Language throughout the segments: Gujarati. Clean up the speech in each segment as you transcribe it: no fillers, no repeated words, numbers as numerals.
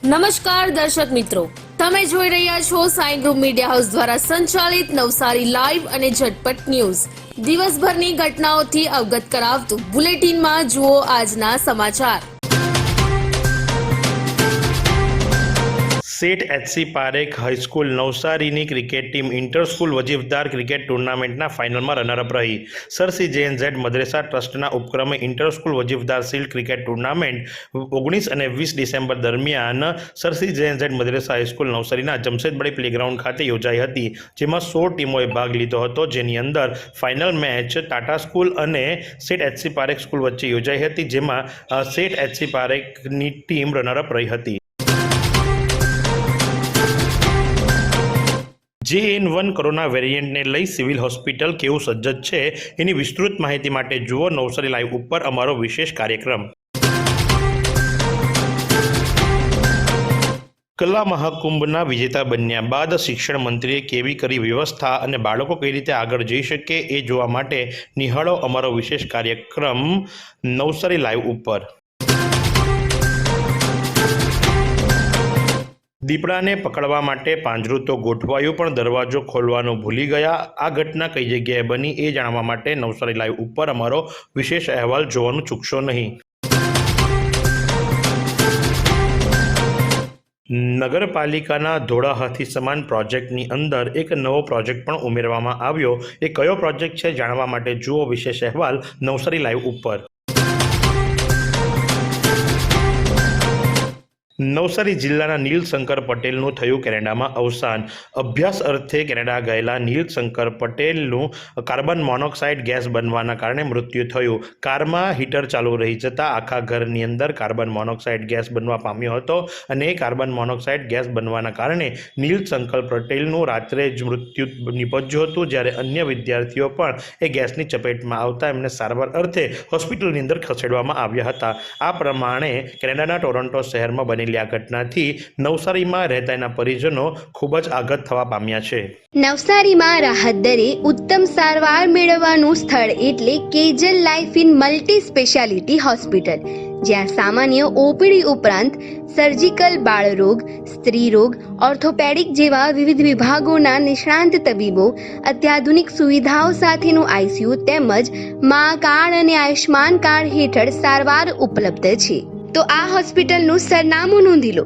નમસ્કાર દર્શક મિત્રો, તમે જોઈ રહ્યા છો સાઈ ગ્રુપ મીડિયા હાઉસ દ્વારા સંચાલિત નવસારી લાઈવ અને ઝટપટ ન્યૂઝ. દિવસભરની ઘટનાઓથી અવગત કરાવતું બુલેટિનમાં જુઓ આજના સમાચાર. સેઠ એચસી પારેખ હાઈસ્કૂલ નવસારીની cricket team inter school Vajifdar cricket ટુર્નામેન્ટના ફાઇનલમાં રનરઅપ રહી. સર સી JNZ મદ્રેસા ટ્રસ્ટના ઉપક્રમે inter school Vajifdar shield cricket tournament 19 અને 20 ડિસેમ્બર દરમિયાન sir C JNZ Madresa high school નવસારીના જમશેદબડી પ્લેગ્રાઉન્ડ ખાતે યોજાઈ હતી, જેમાં 16 ટીમોએ ભાગ લીધો હતો, જેની અંદર ફાઇનલ મેચ ટાટા સ્કૂલ અને સેઠ એચસી પારેખ સ્કૂલ વચ્ચે યોજાઈ હતી, જેમાં સેઠ એચસી પારેખની ટીમ રનરઅપ રહી હતી. JN1 કોરોના વેરિયન્ટને લઈ સિવિલ હોસ્પિટલ કેવું સજ્જ છે, એની વિસ્તૃત માહિતી માટે જુઓ નવસારી લાઈવ ઉપર અમારો વિશેષ કાર્યક્રમ. કલા મહાકુંભના વિજેતા બન્યા બાદ શિક્ષણ મંત્રીએ કેવી કરી વ્યવસ્થા અને બાળકો કઈ રીતે આગળ જઈ શકે એ જોવા માટે નિહાળો અમારો વિશેષ કાર્યક્રમ નવસારી લાઈવ ઉપર. દીપડાને પકડવા માટે પાંજરું તો ગોઠવાયું, પણ દરવાજો ખોલવાનું ભૂલી ગયા. આ ઘટના કઈ જગ્યાએ બની એ જાણવા માટે નવસારી લાઈવ ઉપર અમારો વિશેષ અહેવાલ જોવાનું ચૂકશો નહીં. નગરપાલિકાના ધોળા હાથી સમાન પ્રોજેક્ટની અંદર એક નવો પ્રોજેક્ટ પણ ઉમેરવામાં આવ્યો. એ કયો પ્રોજેક્ટ છે જાણવા માટે જુઓ વિશેષ અહેવાલ નવસારી લાઈવ ઉપર. નવસારી જિલ્લાના નીલશંકર પટેલનું થયું કેનેડામાં અવસાન. અભ્યાસ અર્થે કેનેડા ગયેલા નીલશંકર પટેલનું કાર્બન મોનોક્સાઇડ ગેસ બનવાના કારણે મૃત્યુ થયું. કારમાં હીટર ચાલુ રહી જતાં આખા ઘરની અંદર કાર્બન મોનોક્સાઇડ ગેસ બનવા પામ્યો હતો, અને એ કાર્બન મોનોક્સાઇડ ગેસ બનવાના કારણે નીલશંકર પટેલનું રાત્રે જ મૃત્યુ નિપજ્યું હતું, જ્યારે અન્ય વિદ્યાર્થીઓ પણ એ ગેસની ચપેટમાં આવતા એમને સારવાર અર્થે હોસ્પિટલની અંદર ખસેડવામાં આવ્યા હતા. આ પ્રમાણે કેનેડાના ટોરોન્ટો શહેરમાં બનેલી આ ઘટનાથી નવસારીમાં રહેતા એના પરિજનો ખૂબ જ આઘાત થવા પામ્યા છે. નવસારીમાં રાહત દરે ઉત્તમ સારવાર મેળવવાનું સ્થળ એટલે Kejal life in multi speciality hospital, જ્યાં સામાન્ય OPD ઉપરાંત સર્જિકલ, બાળરોગ, સ્ત્રીરોગ, ઓર્થોપેડિક જેવા વિવિધ વિભાગોના નિષ્ણાંત તબીબો, અત્યાધુનિક સુવિધાઓ સાથેનું ICU તેમજ મા કાર્ડ અને આયુષ્માન કાર્ડ હેઠળ સારવાર ઉપલબ્ધ છે. તો આ હોસ્પિટલનું સરનામું નોંધી લો.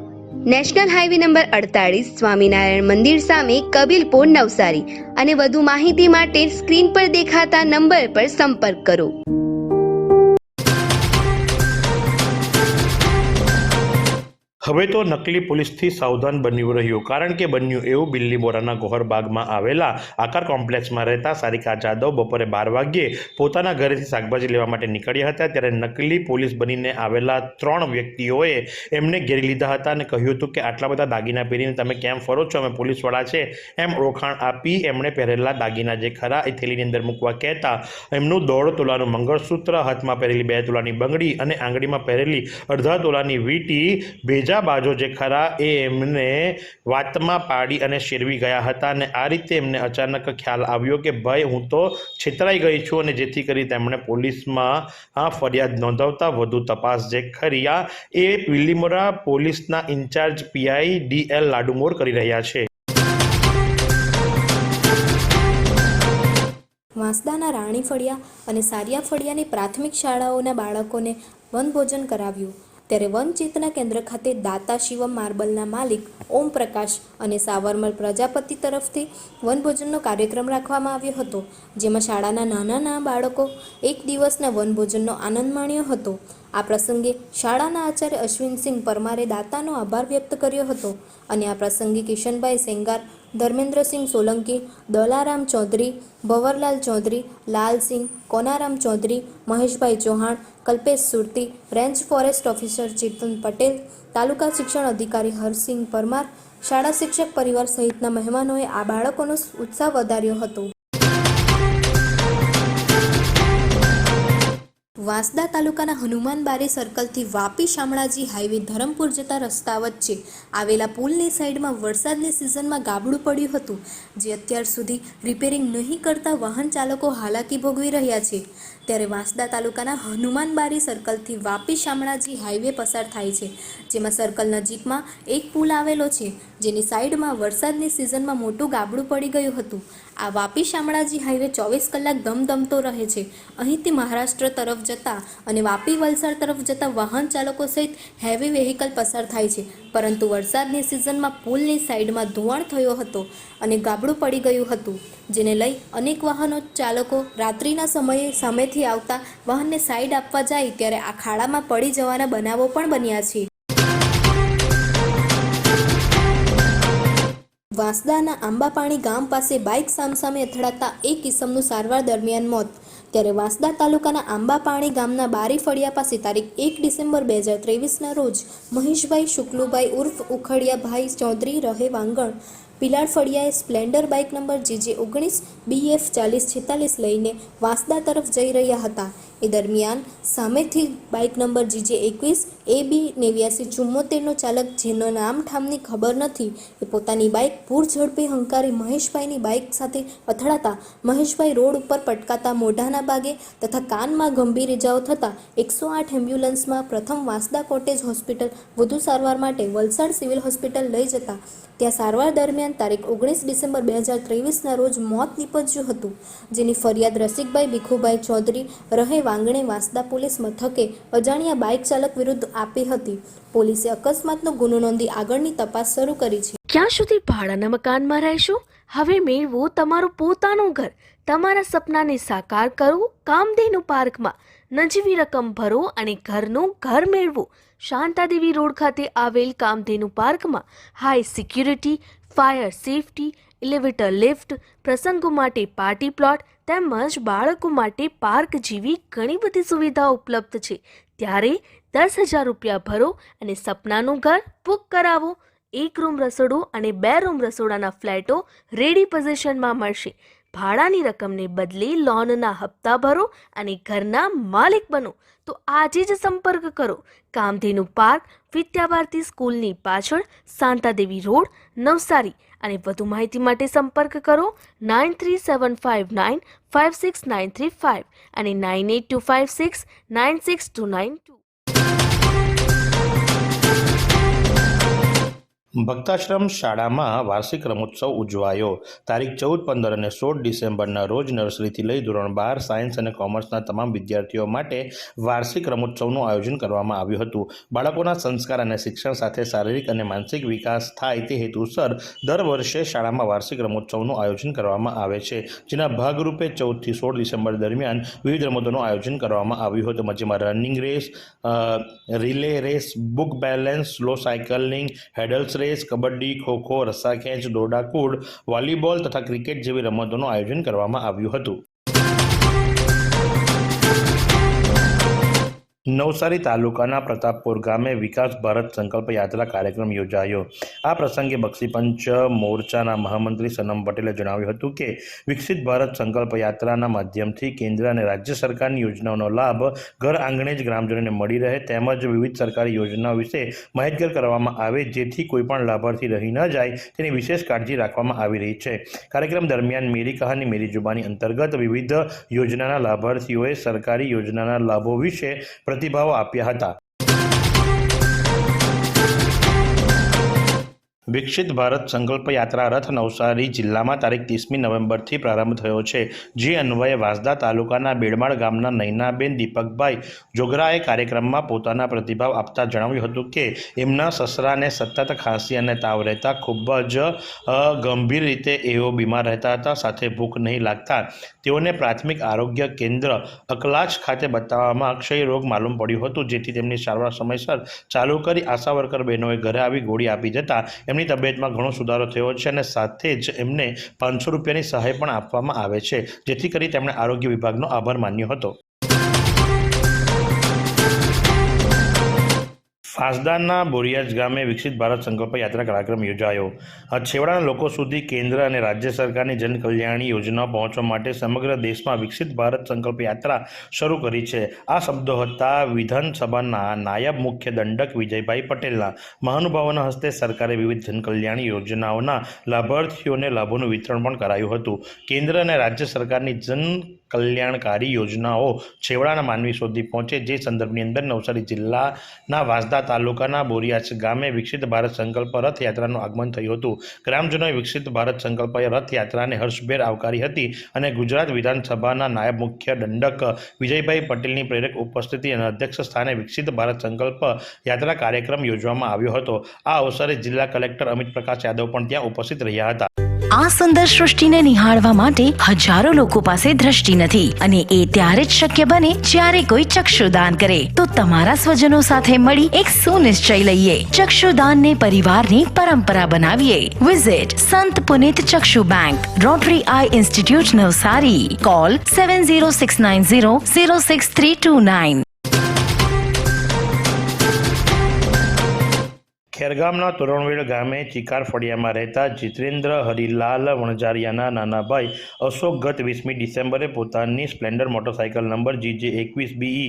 નેશનલ હાઈવે નંબર 48, સ્વામિનારાયણ મંદિર સામે, કબીલપુર, નવસારી. અને વધુ માહિતી માટે સ્ક્રીન પર દેખાતા નંબર પર સંપર્ક કરો. હવે તો નકલી પોલીસથી સાવધાન બન્યું રહ્યું, કારણ કે બન્યું એવું બિલ્લીમોરાના ગોહર બાગમાં આવેલા આકાર કોમ્પ્લેક્સમાં રહેતા સારિકા જાદવ બપોરે 12 વાગ્યે પોતાના ઘરેથી શાકભાજી લેવા માટે નીકળ્યા હતા, ત્યારે નકલી પોલીસ બનીને આવેલા 3 વ્યક્તિઓએ એમને ઘેરી લીધા હતા અને કહ્યું હતું કે આટલા બધા દાગીના પહેરીને તમે કેમ ફરો છો, અમે પોલીસવાળા છે એમ ઓળખાણ આપી એમણે પહેરેલા દાગીના જે ખરા એ થેલીની અંદર મૂકવા કહેતા એમનું 1.5 તોલાનું મંગળસૂત્ર, હાથમાં પહેરેલી 2 તોલાની બંગડી અને આંગળીમાં પહેરેલી 1/2 તોલાની વીંટી ભેજા બાજો જે ખરા એ એમને વાતમાં પાડી અને શેરવી ગયા હતા. અને આ રીતે એમને અચાનક ખ્યાલ આવ્યો કે ભાઈ હું તો છેતરાઈ ગઈ છું, અને જેથી કરી તેમણે પોલીસમાં ફરિયાદ નોંધાવતા વધુ તપાસ જે ખરી એ બિલ્લીમોરા પોલીસના ઇન્ચાર્જ PI DL લાડુમોર કરી રહ્યા છે. વાંસદાના રાણી ફળિયા અને સારિયા ફળિયાની પ્રાથમિક શાળાઓના બાળકોને વનભોજન કરાવ્યું, ત્યારે વન ચેતના કેન્દ્ર ખાતે દાતા શિવમ માર્બલના માલિક ઓમ પ્રકાશ અને સાવરમલ પ્રજાપતિ તરફથી વનભોજનનો કાર્યક્રમ રાખવામાં આવ્યો હતો, જેમાં શાળાના નાના બાળકો એક દિવસના વનભોજનનો આનંદ માણ્યો હતો. આ પ્રસંગે શાળાના આચાર્ય અશ્વિનસિંહ પરમારે દાતાનો આભાર વ્યક્ત કર્યો હતો, અને આ પ્રસંગે કિશનભાઈ સેંગાર, ધર્મેન્દ્રસિંહ સોલંકી, દલારામ ચૌધરી, ભવરલાલ ચૌધરી, લાલસિંહ, કોનારામ ચૌધરી, મહેશભાઈ ચૌહાણ, કલ્પેશ સુરતી, રેન્જ ફોરેસ્ટ ઓફિસર ચેતન પટેલ, તાલુકા શિક્ષણ અધિકારી હરસિંહ પરમાર, શાળા શિક્ષક પરિવાર સહિતના મહેમાનોએ આ બાળકોનો ઉત્સાહ વધાર્યો હતો. વાંસદા તાલુકાના હનુમાનબારી સર્કલથી વાપી શામળાજી હાઈવે ધરમપુર જતા રસ્તા વચ્ચે આવેલા પુલની સાઈડમાં વરસાદની સિઝનમાં ગાબડું પડ્યું હતું, જે અત્યાર સુધી રિપેરિંગ નહીં કરતા વાહન ચાલકો હાલાકી ભોગવી રહ્યા છે. ત્યારે વાંસદા તાલુકાના હનુમાનબારી સર્કલથી વાપી શામળાજી હાઈવે પસાર થાય છે, જેમાં સર્કલ નજીકમાં એક પુલ આવેલો છે, જેની સાઈડમાં વરસાદની સિઝનમાં મોટું ગાબડું પડી ગયું હતું. આ વાપી શામળાજી હાઈવે 24 કલાક ધમધમતો રહે છે. અહીંથી મહારાષ્ટ્ર તરફ જતા અને વાપી વલસાડ તરફ જતા વાહન ચાલકો સહિત હેવી વેહિકલ પસાર થાય છે, પરંતુ વરસાદની સિઝનમાં પુલની સાઈડમાં ધોવાણ થયો હતો અને ગાબડું પડી ગયું હતું, જેને લઈ અનેક વાહનો ચાલકો રાત્રિના સમયે સામેથી આવતા વાહનને સાઈડ આપવા જાય ત્યારે આ ખાડામાં પડી જવાના બનાવો પણ બન્યા છે. વાંસદાના આંબાપાણી ગામ પાસે બાઇક સામસામે અથડાતા એક ઇસમનું સારવાર દરમિયાન મોત. ત્યારે વાંસદા તાલુકાના આંબાપાણી ગામના બારી ફળિયા પાસે તારીખ 1 ડિસેમ્બર 2023ના રોજ મહેશભાઈ શુક્લુભાઈ ઉર્ફ ઉખડિયાભાઈ ચૌધરી રહે વાંગણ પિલાડ ફળિયાએ splendor bike number JJ19 BF 4046 લઈને વાંસદા તરફ જઈ રહ્યા હતા. એ દરમિયાન સામેથી બાઇક નંબર JJ21 AB 8974નો ચાલક, જેનો નામ ઠામની ખબર નથી, એ પોતાની બાઇક પૂર ઝડપે હંકારી મહેશભાઈની બાઇક સાથે અથડાતા મહેશભાઈ રોડ ઉપર પટકાતા મોઢાના ભાગે તથા કાનમાં ગંભીર ઇજાઓ થતાં 108 એમ્બ્યુલન્સમાં પ્રથમ વાંસદા કોટેજ હોસ્પિટલ, વધુ સારવાર માટે વલસાડ સિવિલ હોસ્પિટલ લઈ જતા ત્યાં સારવાર દરમિયાન તારીખ 19 ડિસેમ્બર 2023ના રોજ મોત નીપજ્યું હતું, જેની ફરિયાદ રસિકભાઈ ભીખુભાઈ ચૌધરી રહે વાંગણે વાંસદા પોલીસ મથકે અજાણ્યા બાઇક ચાલક વિરુદ્ધ આપી હતી. પોલીસે અકસ્માતનો ગુનો નોંધી આગળની તપાસ શરૂ કરી છે. ક્યાં સુધી ભાડાના મકાનમાં રહેશો? હવે મેળવો તમારું પોતાનું ઘર. તમારા સપનાને સાકાર કરો કામધેનુ પાર્કમાં. નજીવી રકમ ભરો અને ઘરનું ઘર મેળવો. શાંતાદેવી રોડ ખાતે આવેલ કામધેનુ પાર્કમાં high security, fire safety, elevator lift, પ્રસંગો માટે પાર્ટી પ્લોટ તેમજ બાળકો માટે પાર્ક જેવી ઘણી બધી સુવિધાઓ ઉપલબ્ધ છે. ત્યારે 10,000 રૂપિયા ભરો અને સપનાનું ઘર બુક કરાવો. 1 રૂમ રસોડું અને 2 રૂમ રસોડાના ફ્લેટો રેડી પોઝિશનમાં મળશે. ભાડાની રકમને બદલે લોનના હપ્તા ભરો અને ઘરના માલિક બનો. તો આજે જ સંપર્ક કરો. કામધેનુ પાર્ક, વિદ્યાભારતી સ્કૂલની પાછળ, શાંતાદેવી રોડ, નવસારી. અને વધુ માહિતી માટે સંપર્ક કરો 9375956935 અને 9825696292. ભક્તાશ્રમ શાળામાં વાર્ષિક રમોત્સવ ઉજવાયો. તારીખ 14, 15 અને 16 ડિસેમ્બરના રોજ નર્સરીથી લઈ ધોરણ 12 સાયન્સ અને કોમર્સના તમામ વિદ્યાર્થીઓ માટે વાર્ષિક રમોત્સવનું આયોજન કરવામાં આવ્યું હતું. બાળકોના સંસ્કાર અને શિક્ષણ સાથે શારીરિક અને માનસિક વિકાસ થાય તે હેતુસર દર વર્ષે શાળામાં વાર્ષિક રમોત્સવનું આયોજન કરવામાં આવે છે, જેના ભાગરૂપે 14 થી 16 ડિસેમ્બર દરમિયાન વિવિધ રમતોનું આયોજન કરવામાં આવ્યું હતું, જેમાં running race, relay race, book balance, slow cycling, hurdles race, kabaddi, kho kho, રસ્સાખેંચ, દોરડાકૂદ, વોલીબોલ તથા ક્રિકેટ જેવી રમતોનું આયોજન કરવામાં આવ્યું હતું. નવસારી તાલુકાના પ્રતાપપુર ગામે વિકાસ ભારત સંકલ્પ યાત્રા કાર્યક્રમ યોજાયો. આ પ્રસંગે બક્ષીપંચ મોરચાના મહામંત્રી સનમ પટેલે જણાવ્યું હતું કે વિકસિત ભારત સંકલ્પ યાત્રાના માધ્યમથી કેન્દ્ર અને રાજ્ય સરકારની યોજનાઓનો લાભ ઘર આંગણે જ ગ્રામજનોને મળી રહે તેમજ વિવિધ સરકારી યોજનાઓ વિશે માહિતગાર કરવામાં આવે, જેથી કોઈપણ લાભાર્થી રહી ન જાય તેની વિશેષ કાળજી રાખવામાં આવી રહી છે. કાર્યક્રમ દરમિયાન મેરી કહાની મેરી જુબાની અંતર્ગત વિવિધ યોજનાના લાભાર્થીઓએ સરકારી યોજનાના લાભો વિશે પ્રતિભાવો આપ્યા હતા. વિકસિત ભારત સંકલ્પ યાત્રા રથ નવસારી જિલ્લામાં તારીખ 30મી નવેમ્બરથી પ્રારંભ થયો છે, જે અન્વયે વાંસદા તાલુકાના બેડમાળ ગામના નૈનાબેન દીપકભાઈ જોગરાએ કાર્યક્રમમાં પોતાના પ્રતિભાવ આપતા જણાવ્યું હતું કે એમના સસરાને સતત ખાંસી અને તાવ રહેતા ખૂબ જ ગંભીર રીતે એઓ બીમાર રહેતા હતા, સાથે ભૂખ નહીં લાગતા તેઓને પ્રાથમિક આરોગ્ય કેન્દ્ર અકલાચ ખાતે બતાવવામાં ક્ષય રોગ માલુમ પડ્યું હતું, જેથી તેમની સારવાર સમયસર ચાલુ કરી આશા વર્કર બહેનોએ ઘરે આવી ગોળી આપી જતા એમની તબિયતમાં ઘણો સુધારો થયો છે અને સાથે જ એમને 500 રૂપિયાની સહાય પણ આપવામાં આવે છે, જેથી કરી તેમણે આરોગ્ય વિભાગનો આભાર માન્યો હતો. વાંસદાના બોરિયાજ ગામે વિકસિત ભારત સંકલ્પ યાત્રા કાર્યક્રમ યોજાયો. છેવાડાના લોકો સુધી કેન્દ્ર અને રાજ્ય સરકારની જનકલ્યાણી યોજનાઓ પહોંચવા માટે સમગ્ર દેશમાં વિકસિત ભારત સંકલ્પ યાત્રા શરૂ કરી છે. આ શબ્દો હતા વિધાનસભાના નાયબ મુખ્ય દંડક વિજયભાઈ પટેલના. મહાનુભાવોના હસ્તે સરકારે વિવિધ જનકલ્યાણી યોજનાઓના લાભાર્થીઓને લાભોનું વિતરણ પણ કરાયું હતું. કેન્દ્ર અને રાજ્ય સરકારની જન કલ્યાણકારી યોજનાઓ છેવાડાના માનવી સુધી પહોંચે, જે સંદર્ભની અંદર નવસારી જિલ્લાના વાંસદા તાલુકાના બોરિયાચ ગામે વિકસિત ભારત સંકલ્પ રથયાત્રાનું આગમન થયું હતું. ગ્રામજનોએ વિકસિત ભારત સંકલ્પ રથયાત્રાને હર્ષભેર આવકારી હતી અને ગુજરાત વિધાનસભાના નાયબ મુખ્ય દંડક વિજયભાઈ પટેલની પ્રેરક ઉપસ્થિતિ અને અધ્યક્ષ સ્થાને વિકસિત ભારત સંકલ્પ યાત્રા કાર્યક્રમ યોજવામાં આવ્યો હતો. આ અવસરે જિલ્લા કલેક્ટર અમિત પ્રકાશ યાદવ પણ ત્યાં ઉપસ્થિત રહ્યા હતા. આ સુંદર સૃષ્ટિને નિહાળવા માટે હજારો લોકો પાસે દ્રષ્ટિ નથી અને એ ત્યારે જ શક્ય બને જ્યારે કોઈ ચક્ષુદાન કરે. તો તમારા સ્વજનો સાથે મળી એક સુનિશ્ચય લઈએ, ચક્ષુદાનને પરિવારની પરંપરા બનાવીએ. Visit Sant Punit Chakshu bank, Rotary eye institute Navsari. Call 7069006329. ખેરગામના તોરણવેલ ગામે ચિકાર ફળિયામાં રહેતા જીતેન્દ્ર હરિલાલ વણઝારિયાના નાના ભાઈ અશોક ગત 20મી ડિસેમ્બરે પોતાની સ્પ્લેન્ડર મોટરસાઇકલ નંબર GJ21BE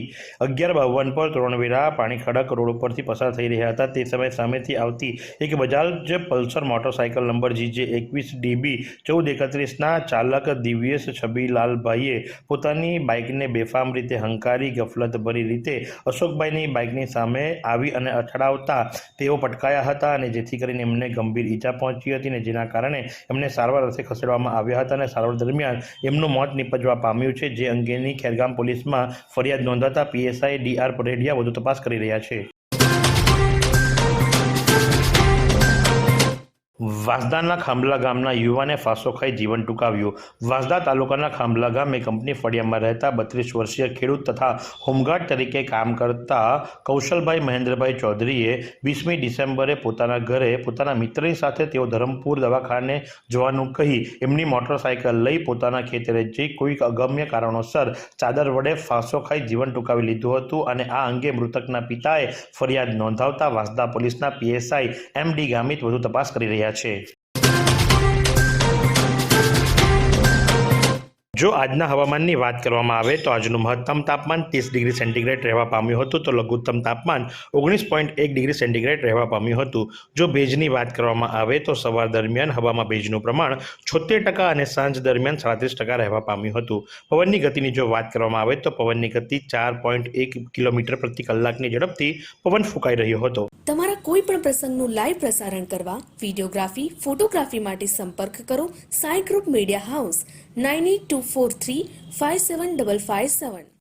1152 પર તોરણવેલા પાણીખડક રોડ ઉપરથી પસાર થઈ રહ્યા હતા. તે સમયે સામેથી આવતી એક Bajaj Pulsar motorcycle number GJ21DB 1431ના ચાલક દિવ્યેશ છબીલાલભાઈએ પોતાની બાઇકને બેફામ રીતે હંકારી ગફલતભરી રીતે અશોકભાઈની બાઇકની સામે આવી અને અથડાવતા તેઓ પટકાયા હતા અને જેથી કરીને એમને ગંભીર ઈજા પહોંચી હતી અને જેના કારણે એમને સારવાર અર્થે ખસેડવામાં આવ્યા હતા અને સારવાર દરમિયાન એમનું મોત નિપજવા પામ્યું છે. જે અંગેની ખેરગામ પોલીસમાં ફરિયાદ નોંધાતા PSI DR પરેઢિયા વધુ તપાસ કરી રહ્યા છે. વાંસદાના ખાંભલા ગામના યુવાને ફાંસો ખાઈ જીવન ટૂંકાવ્યું. વાંસદા તાલુકાના ખાંભલા ગામે કંપની ફળિયામાં રહેતા 32 વર્ષીય ખેડૂત તથા હોમગાર્ડ તરીકે કામ કરતા કૌશલભાઈ મહેન્દ્રભાઈ ચૌધરીએ 20મી ડિસેમ્બરે પોતાના ઘરે પોતાના મિત્રની સાથે તેઓ ધરમપુર દવાખાને જવાનું કહી એમની મોટરસાઇકલ લઈ પોતાના ખેતરે જઈ કોઈક અગમ્ય કારણોસર ચાદર વડે ફાંસો ખાઈ જીવન ટૂંકાવી લીધું હતું અને આ અંગે મૃતકના પિતાએ ફરિયાદ નોંધાવતા વાંસદા પોલીસના PSI MD ગામિત વધુ તપાસ કરી રહ્યા છે. જો આજના હવામાનની વાત કરવામાં આવે તો આજનું મહત્તમ તાપમાન 30 ડિગ્રી સેન્ટીગ્રેડ રહેવા પામ્યું હતું તો લઘુત્તમ તાપમાન 19.1 ડિગ્રી સેન્ટીગ્રેડ રહેવા પામ્યું હતું. જો ભેજની વાત કરવામાં આવે તો સવાર દરમિયાન હવામાં ભેજનું પ્રમાણ 76% અને સાંજ દરમિયાન 37% રહેવા પામ્યું હતું. પવનની ગતિની જો વાત કરવામાં આવે તો પવનની ગતિ 4.1 કિલોમીટર પ્રતિ કલાકની ઝડપથી પવન ફૂંકાઈ રહ્યો હતો. તમારા કોઈ પણ પ્રસંગનું લાઈવ પ્રસારણ કરવા, વિડીયોગ્રાફી, ફોટોગ્રાફી માટે સંપર્ક કરો સાઈ ગ્રુપ મીડિયા હાઉસ 9824357557.